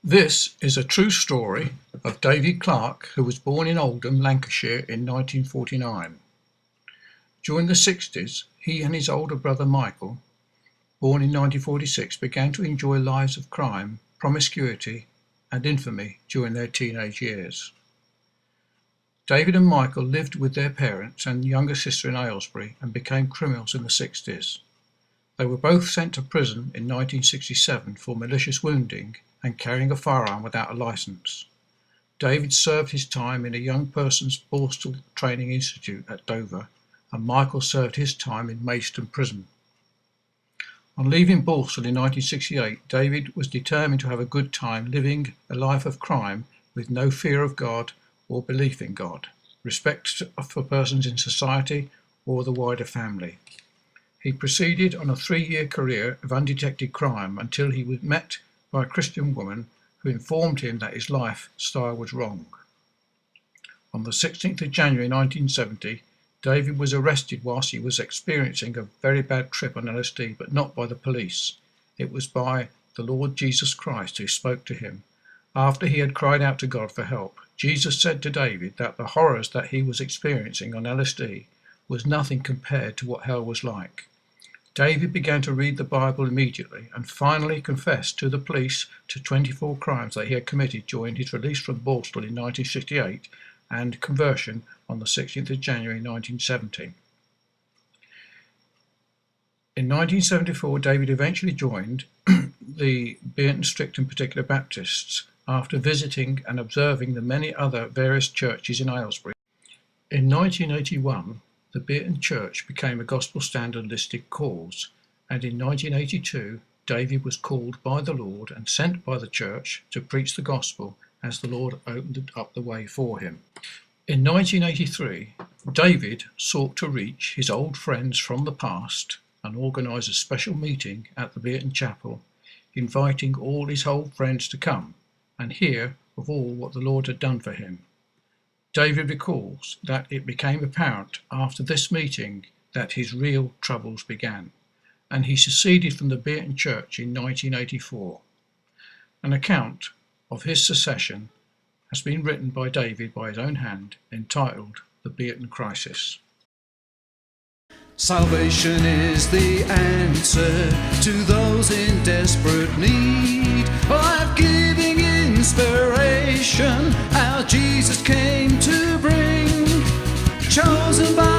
This is a true story of David Clarke, who was born in Oldham, Lancashire in 1949. During the 60s, he and his older brother Michael, born in 1946, began to enjoy lives of crime, promiscuity and infamy during their teenage years. David and Michael lived with their parents and younger sister in Aylesbury and became criminals in the 60s. They were both sent to prison in 1967 for malicious wounding and carrying a firearm without a licence. David served his time in a young person's Borstal Training Institute at Dover, and Michael served his time in Maidstone Prison. On leaving Borstal in 1968, David was determined to have a good time living a life of crime with no fear of God or belief in God, respect for persons in society or the wider family. He proceeded on a 3-year career of undetected crime until he was met by a Christian woman who informed him that his lifestyle was wrong. On the 16th of January 1970, David was arrested whilst he was experiencing a very bad trip on LSD, but not by the police. It was by the Lord Jesus Christ who spoke to him. After he had cried out to God for help, Jesus said to David that the horrors that he was experiencing on LSD was nothing compared to what hell was like. David began to read the Bible immediately and finally confessed to the police to 24 crimes that he had committed during his release from Borstal in 1968 and conversion on the 16th of January 1970. In 1974, David eventually joined the Bierton Strict and Particular Baptists after visiting and observing the many other various churches in Aylesbury. In 1981, the Bierton Church became a Gospel Standard listed cause, and in 1982 David was called by the Lord and sent by the church to preach the gospel as the Lord opened up the way for him. In 1983, David sought to reach his old friends from the past and organise a special meeting at the Bierton Chapel, inviting all his old friends to come and hear of all what the Lord had done for him. David recalls that it became apparent after this meeting that his real troubles began, and he seceded from the Bierton Church in 1984. An account of his secession has been written by David by his own hand, entitled The Bierton Crisis. Salvation is the answer to those in desperate need, life-giving inspiration our Jesus came to bring, chosen by